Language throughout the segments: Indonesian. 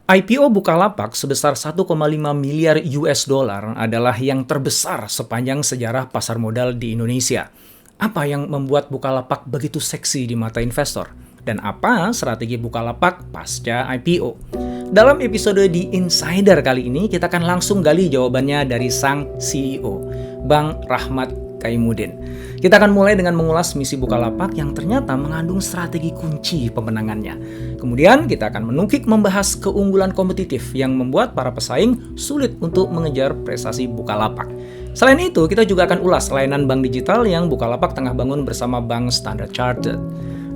IPO Bukalapak sebesar 1,5 miliar US dollar adalah yang terbesar sepanjang sejarah pasar modal di Indonesia. Apa yang membuat Bukalapak begitu seksi di mata investor? Dan apa strategi Bukalapak pasca IPO? Dalam episode di Insider kali ini, kita akan langsung gali jawabannya dari sang CEO, Bang Rahmat Kaimudin. Kita akan mulai dengan mengulas misi Bukalapak yang ternyata mengandung strategi kunci pemenangannya. Kemudian kita akan menukik membahas keunggulan kompetitif yang membuat para pesaing sulit untuk mengejar prestasi Bukalapak. Selain itu, kita juga akan ulas layanan bank digital yang Bukalapak tengah bangun bersama Bank Standard Chartered.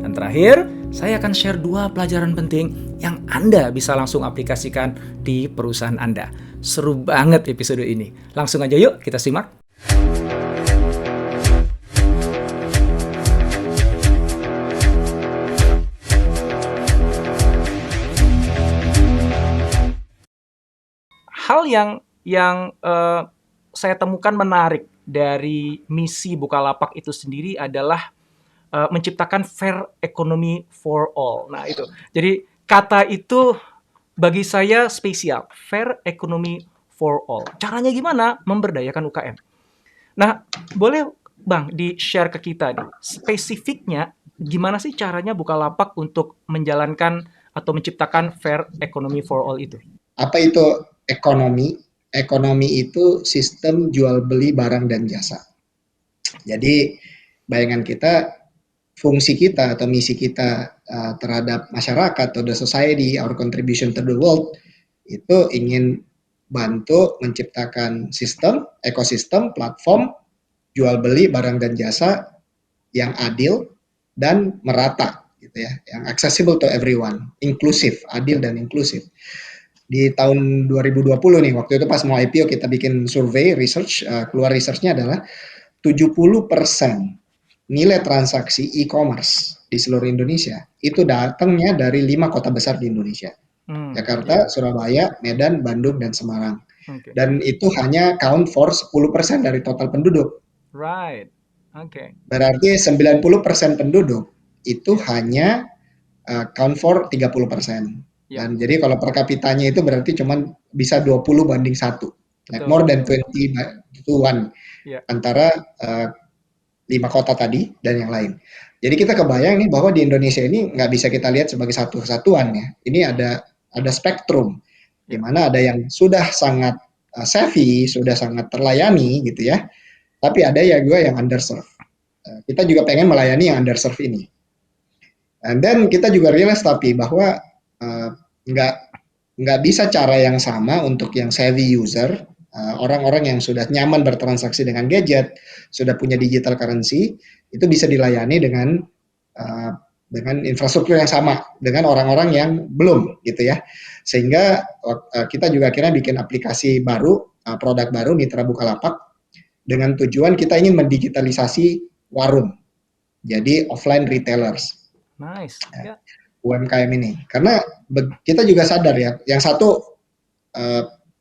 Dan terakhir, saya akan share 2 pelajaran penting yang Anda bisa langsung aplikasikan di perusahaan Anda. Seru banget episode ini. Langsung aja yuk kita simak. Hal yang saya temukan menarik dari misi Bukalapak itu sendiri adalah menciptakan fair economy for all. Nah itu, jadi kata itu bagi saya spesial, fair economy for all. Caranya gimana? Memberdayakan UKM. Nah, boleh Bang di-share ke kita nih, spesifiknya gimana sih caranya Bukalapak untuk menjalankan atau menciptakan fair economy for all itu? Apa itu ekonomi? Ekonomi itu sistem jual beli barang dan jasa. Jadi bayangan kita, fungsi kita atau misi kita terhadap masyarakat atau the society, our contribution to the world, itu ingin bantu menciptakan sistem, ekosistem, platform jual beli barang dan jasa yang adil dan merata, gitu ya, yang accessible to everyone, inklusif, adil dan inklusif. Di tahun 2020 nih, waktu itu pas mau IPO kita bikin survei research, keluar researchnya adalah 70% nilai transaksi e-commerce di seluruh Indonesia itu datangnya dari 5 kota besar di Indonesia. Jakarta, Surabaya, Medan, Bandung, dan Semarang. Okay. Dan itu hanya count for 10% dari total penduduk. Right. Okay. Berarti 90% penduduk itu hanya count for 30%. Dan jadi kalau per kapitanya itu berarti cuma bisa 20/1. Like more than 20 to 1 antara 5 kota tadi dan yang lain. Jadi kita kebayang nih bahwa di Indonesia ini nggak bisa kita lihat sebagai satu kesatuan ya. Ini ada spektrum di mana ada yang sudah sangat savvy, sudah sangat terlayani gitu ya. Tapi ada ya juga yang underserved. Kita juga pengen melayani yang underserved ini. And then kita juga realize tapi bahwa nggak bisa cara yang sama untuk yang savvy user, orang-orang yang sudah nyaman bertransaksi dengan gadget, sudah punya digital currency, itu bisa dilayani dengan infrastruktur yang sama dengan orang-orang yang belum gitu ya. Sehingga kita juga akhirnya bikin aplikasi baru, produk baru Mitra Bukalapak dengan tujuan kita ingin mendigitalisasi warung. Jadi offline retailers. Nice. Yeah. UMKM ini. Karena kita juga sadar ya, yang satu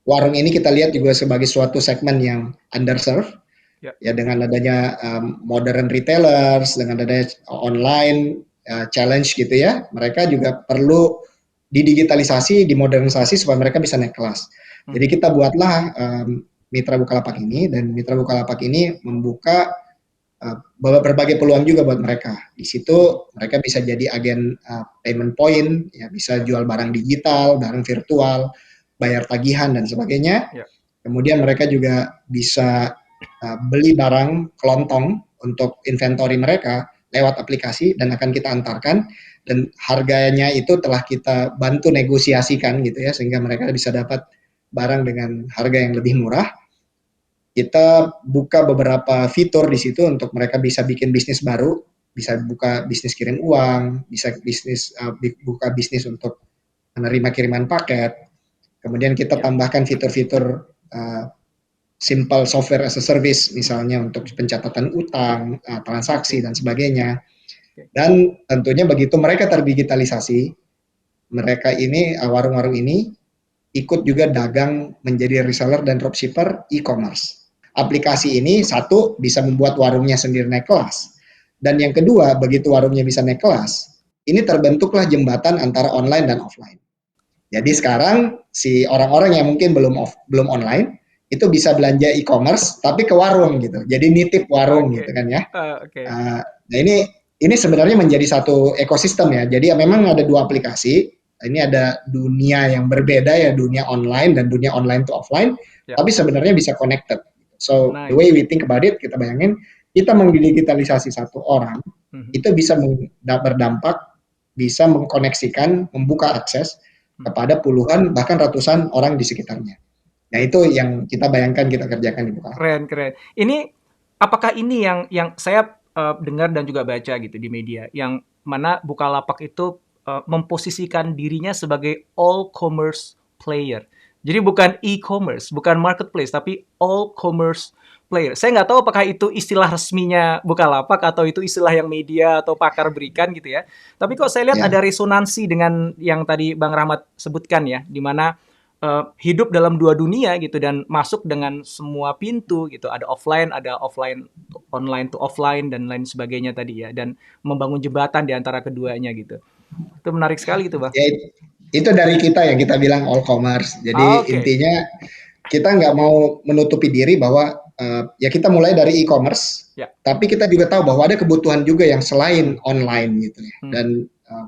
warung ini kita lihat juga sebagai suatu segmen yang underserved. Ya dengan adanya modern retailers, dengan adanya online challenge gitu ya, mereka juga perlu didigitalisasi, dimodernisasi supaya mereka bisa naik kelas. Jadi kita buatlah Mitra Bukalapak ini, dan Mitra Bukalapak ini membuka berbagai peluang juga buat mereka. Di situ mereka bisa jadi agen payment point, ya bisa jual barang digital, barang virtual, bayar tagihan dan sebagainya. Kemudian mereka juga bisa beli barang kelontong untuk inventory mereka lewat aplikasi dan akan kita antarkan, dan harganya itu telah kita bantu negosiasikan gitu ya, sehingga mereka bisa dapat barang dengan harga yang lebih murah. Kita buka beberapa fitur di situ untuk mereka bisa bikin bisnis baru, bisa buka bisnis kirim uang, bisa buka bisnis untuk menerima kiriman paket. Kemudian kita tambahkan fitur-fitur simple software as a service, misalnya untuk pencatatan utang, transaksi dan sebagainya. Dan tentunya begitu mereka terdigitalisasi, mereka ini warung-warung ini ikut juga dagang menjadi reseller dan dropshipper e-commerce. Aplikasi ini satu bisa membuat warungnya sendiri naik kelas, dan yang kedua begitu warungnya bisa naik kelas, ini terbentuklah jembatan antara online dan offline. Jadi sekarang si orang-orang yang mungkin belum online itu bisa belanja e-commerce tapi ke warung gitu. Jadi nitip warung Oke. gitu kan ya. Oke. Nah ini sebenarnya menjadi satu ekosistem ya. Jadi memang ada dua aplikasi. Ini ada dunia yang berbeda ya, dunia online dan dunia online to offline. Ya. Tapi sebenarnya bisa connected. So the way Nice. we think about it, kita bayangin kita mengdigitalisasi satu orang Mhm. itu bisa berdampak, bisa mengkoneksikan, membuka akses kepada puluhan bahkan ratusan orang di sekitarnya. Nah itu yang kita bayangkan kita kerjakan di Bukalapak. Keren, keren. Ini apakah ini yang saya dengar dan juga baca gitu di media, yang mana Bukalapak itu memposisikan dirinya sebagai all commerce player. Jadi bukan e-commerce, bukan marketplace, tapi all commerce player. Saya nggak tahu apakah itu istilah resminya Bukalapak atau itu istilah yang media atau pakar berikan gitu ya. Tapi kok saya lihat Ya, ada resonansi dengan yang tadi Bang Rahmat sebutkan ya, di mana hidup dalam dua dunia gitu dan masuk dengan semua pintu gitu. Ada offline, online to offline dan lain sebagainya tadi ya. Dan membangun jembatan di antara keduanya gitu. Itu menarik sekali itu, Bang. ya itu dari kita yang kita bilang all commerce. Jadi Oke. intinya kita nggak mau menutupi diri bahwa ya kita mulai dari e-commerce, Ya. tapi kita juga tahu bahwa ada kebutuhan juga yang selain online gitu ya. Hmm. Dan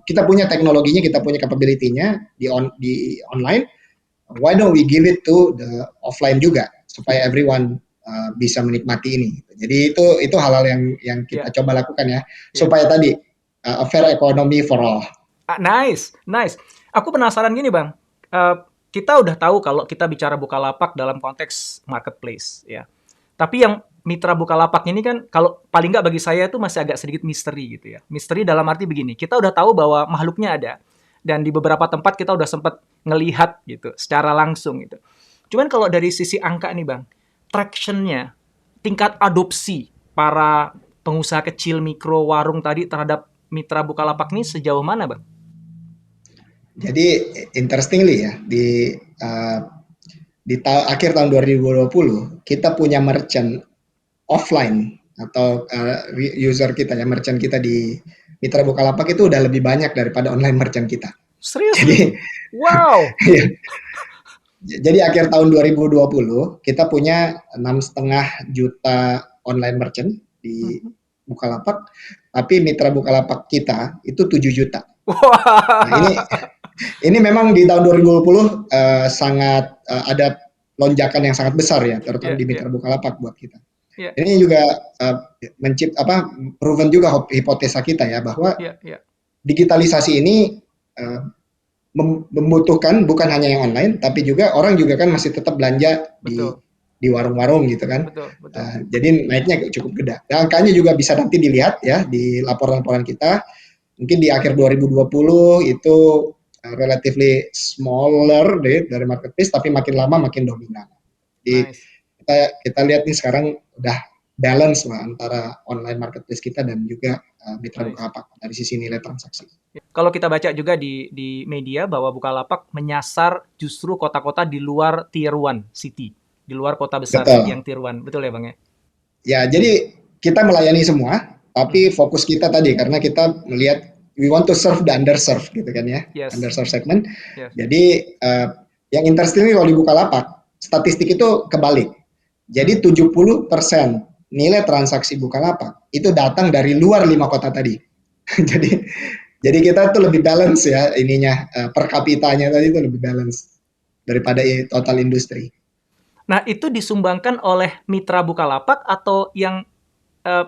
kita punya teknologinya, kita punya capability-nya di online. Why don't we give it to the offline juga supaya everyone bisa menikmati ini. Jadi itu hal-hal yang kita Ya. coba lakukan ya Ya. supaya tadi a fair economy for all. Nice, nice. Aku penasaran gini, Bang. Kita udah tahu kalau kita bicara Bukalapak dalam konteks marketplace, ya. Tapi yang mitra Bukalapak ini kan, kalau paling nggak bagi saya itu masih agak sedikit misteri gitu ya. Misteri dalam arti begini, kita udah tahu bahwa makhluknya ada. Dan di beberapa tempat kita udah sempat ngelihat gitu, secara langsung gitu. Cuman kalau dari sisi angka nih, Bang, traction-nya, tingkat adopsi para pengusaha kecil, mikro, warung tadi terhadap mitra Bukalapak ini sejauh mana, Bang? Jadi interestingly ya di akhir tahun 2020 kita punya merchant offline atau user kita ya merchant kita di mitra Bukalapak itu udah lebih banyak daripada online merchant kita. Serius nih? Jadi Wow! jadi akhir tahun 2020 kita punya 6,5 juta online merchant di Bukalapak, tapi mitra Bukalapak kita itu 7 juta. Nah, Wah! ini memang di tahun 2020 sangat ada lonjakan yang sangat besar ya, terutama Iya, di iya, mitra Bukalapak buat kita. iya, Ini juga proven juga hipotesa kita ya bahwa iya, iya. digitalisasi ini membutuhkan bukan hanya yang online, tapi juga orang juga kan masih tetap belanja Betul, di warung-warung gitu kan. betul, betul. Jadi naiknya cukup gede. Dan angkanya juga bisa nanti dilihat ya di laporan-laporan kita. Mungkin di akhir 2020 itu relatively smaller dari marketplace, tapi makin lama makin dominan. Jadi Nice. kita lihat nih sekarang udah balance lah antara online marketplace kita dan juga mitra Nice. Bukalapak dari sisi nilai transaksi. Kalau kita baca juga di media bahwa Bukalapak menyasar justru kota-kota di luar Tier 1 city, di luar kota besar Betul. yang Tier 1. Betul ya, Bang ya? Ya, jadi kita melayani semua, tapi fokus kita tadi karena kita melihat we want to serve the underserved gitu kan ya, Yes. underserved segment. Yes. Jadi yang interesting kalau di Bukalapak, statistik itu kebalik. Jadi 70% nilai transaksi Bukalapak itu datang dari luar 5 kota tadi. jadi kita tuh lebih balance ya ininya per kapitanya tadi itu lebih balance daripada total industri. Nah, itu disumbangkan oleh mitra Bukalapak atau yang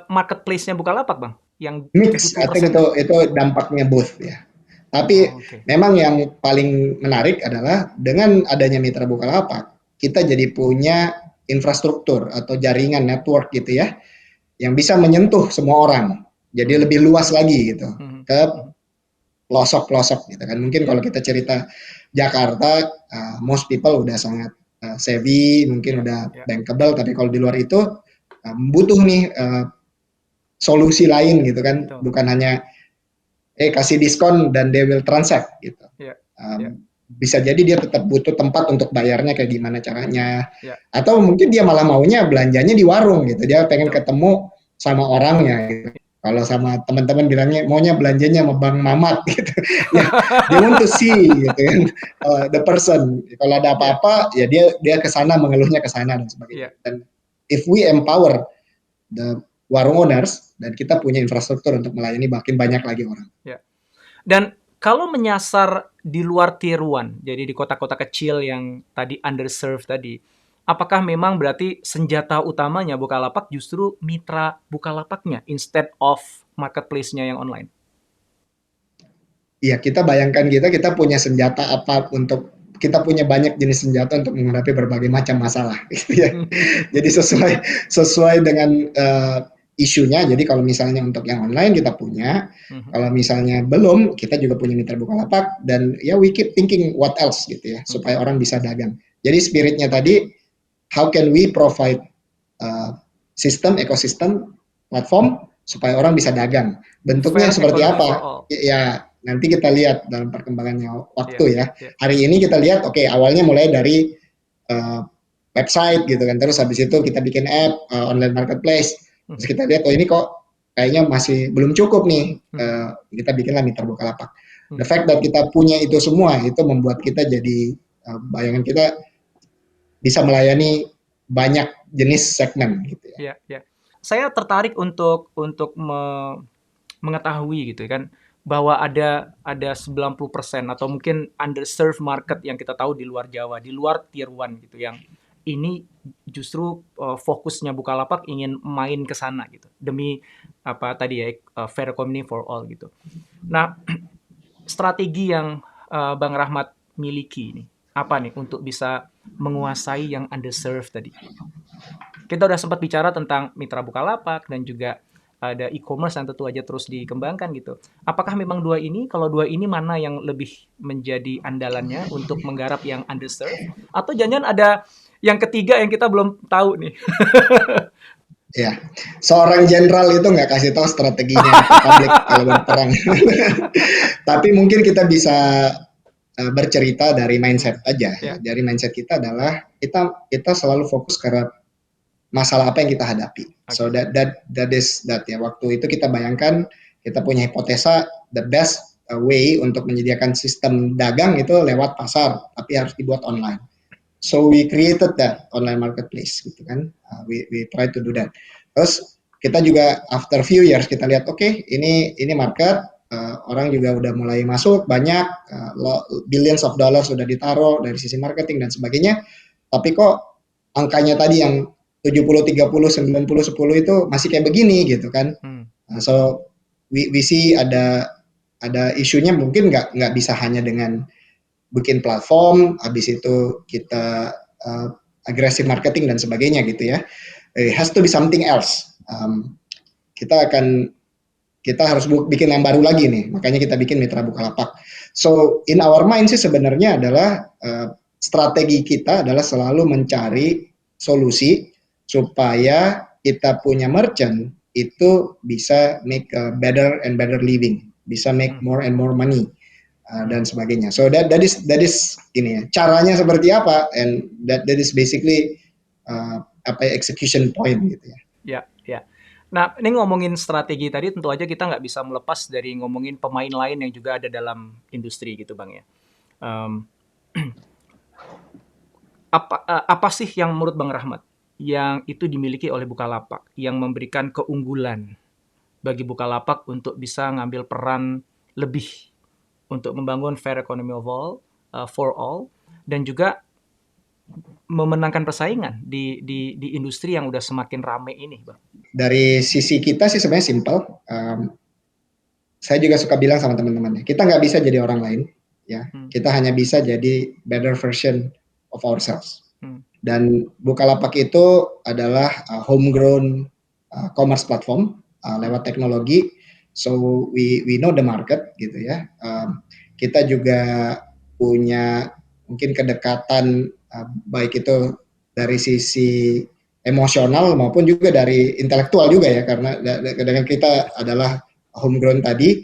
marketplace-nya Bukalapak, Bang? Yang Mix, I think 70%? itu dampaknya both ya. Tapi Oke. memang yang paling menarik adalah dengan adanya mitra Bukalapak, kita jadi punya infrastruktur atau jaringan network gitu ya, yang bisa menyentuh semua orang. Jadi lebih luas lagi gitu ke pelosok-pelosok gitu kan. Mungkin kalau kita cerita Jakarta, most people udah sangat savvy, mungkin udah bankable, tapi kalau di luar itu butuh nih solusi lain gitu kan, bukan hanya kasih diskon dan they will transact gitu. Bisa jadi dia tetap butuh tempat untuk bayarnya kayak gimana caranya, atau mungkin dia malah maunya belanjanya di warung gitu, dia pengen ketemu sama orangnya gitu. Kalau sama teman-teman bilangnya maunya belanjanya sama Bang Mamat gitu. Ya, dia want to see gitu kan, the person. Kalau ada Ya, apa-apa ya dia ke sana, mengeluhnya ke sana dan sebagainya. ya, Dan if we empower the warung owners dan kita punya infrastruktur untuk melayani makin banyak lagi orang. ya. Dan kalau menyasar di luar tier 1, jadi di kota-kota kecil yang tadi underserved tadi, apakah memang berarti senjata utamanya Bukalapak justru mitra Bukalapaknya instead of marketplace-nya yang online? Iya, kita bayangkan kita punya senjata apa untuk kita punya banyak jenis senjata untuk menghadapi berbagai macam masalah gitu ya. Jadi sesuai dengan isunya. Jadi kalau misalnya untuk yang online kita punya, kalau misalnya belum, kita juga punya mitra Bukalapak dan ya we keep thinking what else gitu ya supaya orang bisa dagang. Jadi spiritnya tadi, how can we provide sistem ekosistem platform supaya orang bisa dagang. Bentuknya Fair seperti economy for apa? all. Ya, nanti kita lihat dalam perkembangannya waktu Ya, ya. ya, Hari ini kita lihat, oke, awalnya mulai dari uh, website gitu kan, terus habis itu kita bikin app, online marketplace, terus kita lihat, oh ini kok kayaknya masih belum cukup nih, kita bikinlah mitra Bukalapak. The fact that kita punya itu semua, itu membuat kita jadi, bayangan kita bisa melayani banyak jenis segmen gitu ya. ya, ya. Saya tertarik untuk mengetahui gitu kan bahwa ada 90% atau mungkin underserved market yang kita tahu di luar Jawa, di luar tier 1 gitu yang ini justru fokusnya Bukalapak ingin main ke sana gitu. Demi apa tadi ya fair economy for all gitu. Nah, strategi yang Bang Rahmat miliki ini apa nih untuk bisa menguasai yang underserved tadi? Kita udah sempat bicara tentang mitra Bukalapak dan juga ada e-commerce yang tentu aja terus dikembangkan gitu. Apakah memang dua ini, kalau dua ini mana yang lebih menjadi andalannya untuk menggarap yang underserved? Atau jangan-jangan ada yang ketiga yang kita belum tahu nih? Ya, seorang jenderal itu nggak kasih tahu strateginya ke publik kalau berperang. Tapi mungkin kita bisa bercerita dari mindset aja ya. Ya, Dari mindset kita adalah kita selalu fokus ke masalah apa yang kita hadapi. So oke. that is that ya. Waktu itu kita bayangkan kita punya hipotesa the best way untuk menyediakan sistem dagang itu lewat pasar, tapi harus dibuat online. So we created that online marketplace gitu kan. We try to do that. Terus kita juga after few years kita lihat oke, ini market, orang juga udah mulai masuk banyak, billions of dollars sudah ditaruh dari sisi marketing dan sebagainya. Tapi kok angkanya tadi yang 70-30, 90-10 itu masih kayak begini gitu kan. So we see ada isunya, mungkin nggak bisa hanya dengan bikin platform, habis itu kita aggressive marketing dan sebagainya gitu ya. It has to be something else. Kita harus bikin yang baru lagi nih, makanya kita bikin mitra Bukalapak. So in our mind sih sebenarnya adalah strategi kita adalah selalu mencari solusi supaya kita punya merchant itu bisa make a better and better living, bisa make more and more money dan sebagainya. So that is ini ya. Caranya seperti apa, and that is basically execution point gitu ya. Ya, ya. Nah, ini ngomongin strategi tadi, tentu aja kita nggak bisa melepas dari ngomongin pemain lain yang juga ada dalam industri gitu, Bang ya. Um, apa sih yang menurut Bang Rahmat yang itu dimiliki oleh Bukalapak yang memberikan keunggulan bagi Bukalapak untuk bisa ngambil peran lebih untuk membangun fair economy of all, for all, dan juga memenangkan persaingan di industri yang udah semakin rame ini, Bang? Dari sisi kita sih sebenarnya simple. Saya juga suka bilang sama teman-teman, kita nggak bisa jadi orang lain, ya. Kita hanya bisa jadi better version of ourselves. Dan Bukalapak itu adalah homegrown commerce platform lewat teknologi. So we know the market gitu ya. Kita juga punya mungkin kedekatan baik itu dari sisi emosional maupun juga dari intelektual juga ya, karena dengan kita adalah homegrown tadi,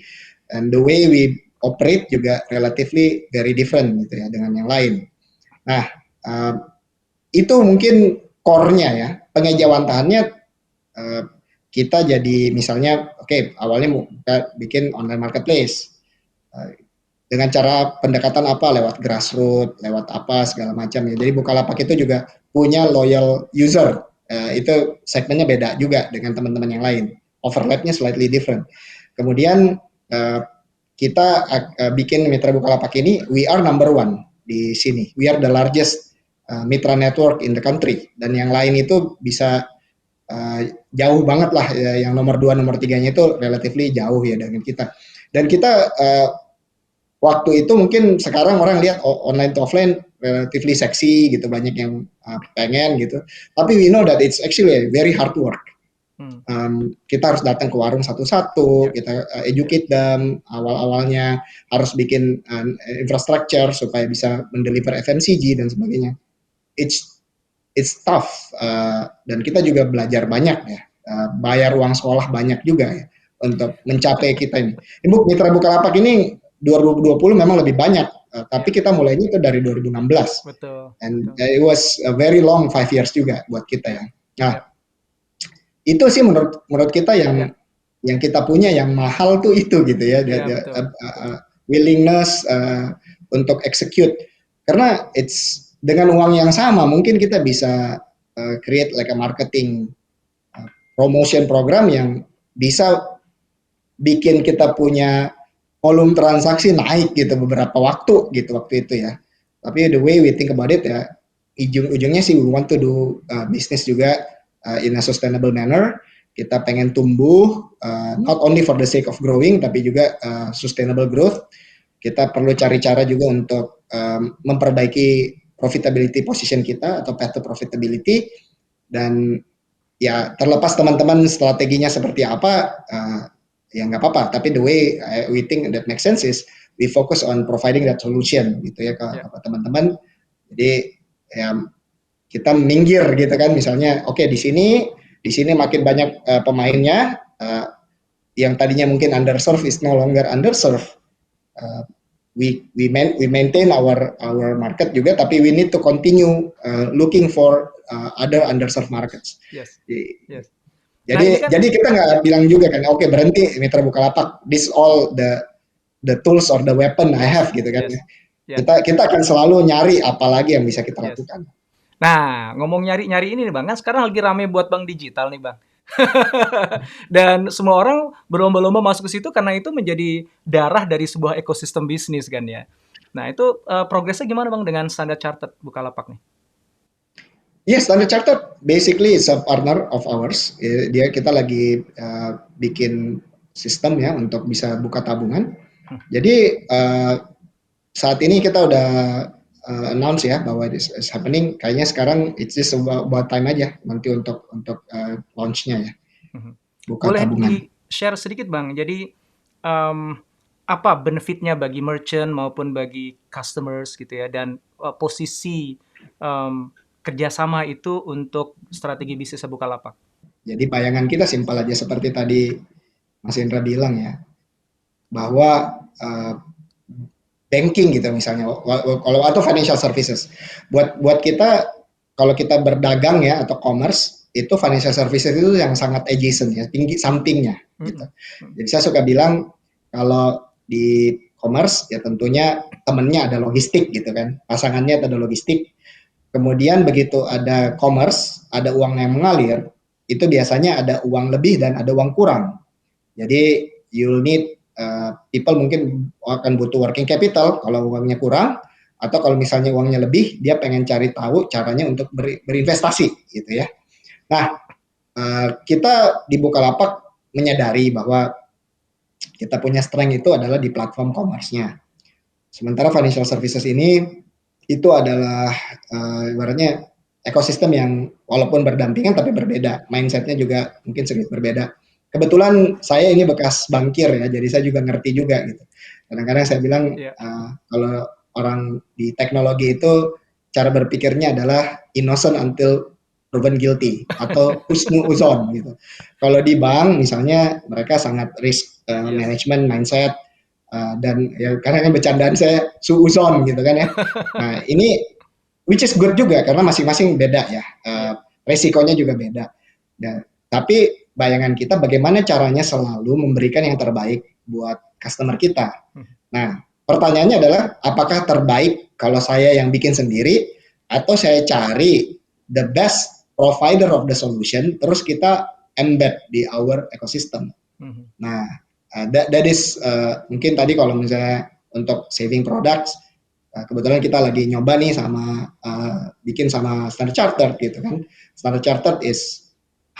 and the way we operate juga relatively very different gitu ya dengan yang lain. Nah, itu mungkin core-nya ya. Pengejawantahannya kita jadi misalnya, awalnya mau bikin online marketplace. Dengan cara pendekatan apa, lewat grassroots, lewat apa segala macam ya. Jadi Bukalapak itu juga punya loyal user. Itu segmennya beda juga dengan teman-teman yang lain. Overlapnya slightly different. Kemudian kita bikin Mitra Bukalapak ini, we are number one di sini. We are the largest mitra network in the country. Dan yang lain itu bisa jauh banget lah. Yang nomor 2, nomor 3-nya itu relatively jauh ya dengan kita. Dan kita waktu itu mungkin sekarang orang lihat online to offline relatively seksi gitu, banyak yang pengen gitu. Tapi we know that it's actually very hard work. Kita harus datang ke warung satu-satu, kita educate them, awal-awalnya harus bikin infrastructure supaya bisa mendeliver FMCG dan sebagainya. It's tough, dan kita juga belajar banyak ya, bayar uang sekolah banyak juga ya untuk mencapai kita ini. Mitra Bukalapak ini 2020 memang lebih banyak, tapi kita mulainya itu dari 2016. Betul. And it was a very long 5 years juga buat kita ya. Nah, itu sih menurut kita yang kita punya yang mahal tuh itu gitu ya, willingness untuk execute. Karena it's dengan uang yang sama mungkin kita bisa create like a marketing promotion program yang bisa bikin kita punya volume transaksi naik gitu beberapa waktu itu ya. Tapi the way we think about it ya, ujung-ujungnya sih we want to do business juga in a sustainable manner. Kita pengen tumbuh not only for the sake of growing tapi juga sustainable growth. Kita perlu cari cara juga untuk memperbaiki profitability position kita atau path to profitability. Dan ya terlepas teman-teman strateginya seperti apa, ya nggak apa-apa. Tapi the way we think that makes sense is we focus on providing that solution gitu ya ke teman-teman. Jadi ya kita minggir gitu kan, misalnya di sini makin banyak pemainnya, yang tadinya mungkin underserved is no longer underserved. We maintain our market juga, tapi we need to continue looking for other underserved markets. Yes. Jadi kita nggak bilang juga kan, berhenti Mitra Bukalapak, this all the tools or the weapon I have gitu kan. Kita akan selalu nyari apa lagi yang bisa kita lakukan. Nah, ngomong nyari-nyari ini nih Bang, kan sekarang lagi rame buat bank digital nih Bang. Dan semua orang berlomba-lomba masuk ke situ karena itu menjadi darah dari sebuah ekosistem bisnis kan ya. Nah, itu progresnya gimana Bang dengan Standard Chartered Bukalapak nih? Yes, Standard Chartered basically is a partner of ours. Kita lagi bikin sistem ya untuk bisa buka tabungan. Jadi saat ini kita udah announce ya bahwa this is happening. Kayaknya sekarang it's just about time aja nanti untuk launch-nya ya. Buka boleh tabungan. Di-share sedikit Bang. Jadi apa benefitnya bagi merchant maupun bagi customers gitu ya, dan posisi kerjasama itu untuk strategi bisnis Bukalapak? Jadi bayangan kita simpel aja seperti tadi Mas Indra bilang ya, bahwa banking gitu misalnya, kalau atau financial services, buat kita kalau kita berdagang ya atau commerce, itu financial services itu yang sangat adjacent ya, tinggi sampingnya gitu. Jadi saya suka bilang kalau di commerce ya tentunya temennya ada logistik gitu kan, pasangannya ada logistik. Kemudian begitu ada commerce, ada uang yang mengalir, itu biasanya ada uang lebih dan ada uang kurang. Jadi you'll need people mungkin akan butuh working capital kalau uangnya kurang, atau kalau misalnya uangnya lebih, dia pengen cari tahu caranya untuk berinvestasi gitu ya. Nah, kita di Bukalapak menyadari bahwa kita punya strength itu adalah di platform commerce-nya. Sementara financial services ini itu adalah ibaratnya ekosistem yang walaupun berdampingan tapi berbeda, mindset-nya juga mungkin sedikit berbeda. Kebetulan saya ini bekas bankir ya, jadi saya juga ngerti juga gitu. Kadang-kadang saya bilang kalau orang di teknologi itu cara berpikirnya adalah innocent until proven guilty atau husnu uzon gitu. Kalau di bank misalnya mereka sangat risk management mindset, dan ya karena bercandaan saya suuzon gitu kan ya. Nah ini which is good juga karena masing-masing beda ya, resikonya juga beda. Nah, tapi bayangan kita bagaimana caranya selalu memberikan yang terbaik buat customer kita. Nah, pertanyaannya adalah apakah terbaik kalau saya yang bikin sendiri atau saya cari the best provider of the solution terus kita embed di our ecosystem. Nah, that is mungkin tadi kalau misalnya untuk saving products, kebetulan kita lagi nyoba nih sama bikin sama Standard Chartered gitu kan. Standard Chartered is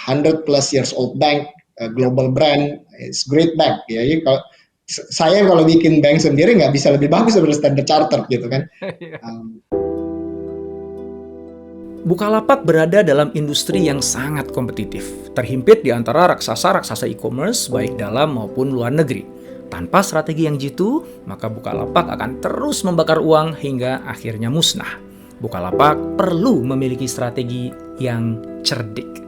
100 plus years old bank, global brand, it's great bank. Ya, jadi kalau bikin bank sendiri nggak bisa lebih bagus dari Standard Chartered gitu kan. Bukalapak berada dalam industri yang sangat kompetitif, terhimpit di antara raksasa-raksasa e-commerce baik dalam maupun luar negeri. Tanpa strategi yang jitu, maka Bukalapak akan terus membakar uang hingga akhirnya musnah. Bukalapak perlu memiliki strategi yang cerdik.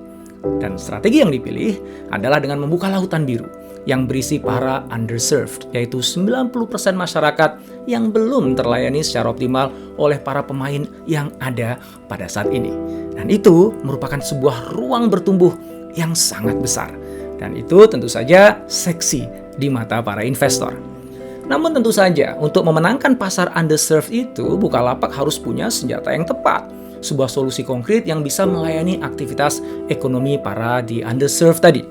Dan strategi yang dipilih adalah dengan membuka lautan biru yang berisi para underserved, yaitu 90% masyarakat yang belum terlayani secara optimal oleh para pemain yang ada pada saat ini. Dan itu merupakan sebuah ruang bertumbuh yang sangat besar. Dan itu tentu saja seksi di mata para investor. Namun tentu saja, untuk memenangkan pasar underserved itu, Bukalapak harus punya senjata yang tepat. Sebuah solusi konkret yang bisa melayani aktivitas ekonomi para di underserved tadi.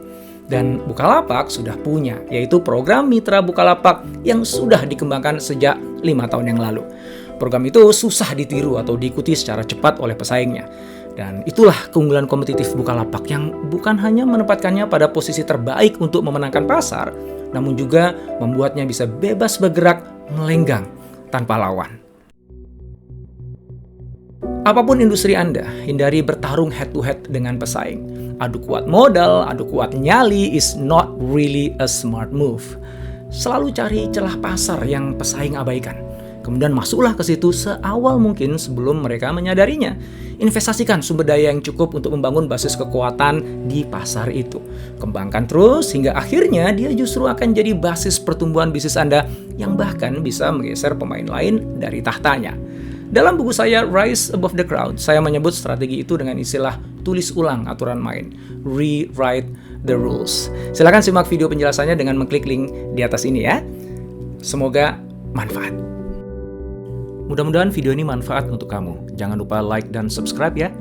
Dan Bukalapak sudah punya, yaitu program Mitra Bukalapak yang sudah dikembangkan sejak 5 tahun yang lalu. Program itu susah ditiru atau diikuti secara cepat oleh pesaingnya. Dan itulah keunggulan kompetitif Bukalapak yang bukan hanya menempatkannya pada posisi terbaik untuk memenangkan pasar, namun juga membuatnya bisa bebas bergerak melenggang tanpa lawan. Apapun industri Anda, hindari bertarung head-to-head dengan pesaing. Adu kuat modal, adu kuat nyali is not really a smart move. Selalu cari celah pasar yang pesaing abaikan. Kemudian masuklah ke situ seawal mungkin sebelum mereka menyadarinya. Investasikan sumber daya yang cukup untuk membangun basis kekuatan di pasar itu. Kembangkan terus hingga akhirnya dia justru akan jadi basis pertumbuhan bisnis Anda yang bahkan bisa menggeser pemain lain dari tahtanya. Dalam buku saya Rise Above the Crowd, saya menyebut strategi itu dengan istilah tulis ulang aturan main, rewrite the rules. Silakan simak video penjelasannya dengan mengklik link di atas ini ya. Semoga manfaat. Mudah-mudahan video ini manfaat untuk kamu. Jangan lupa like dan subscribe ya.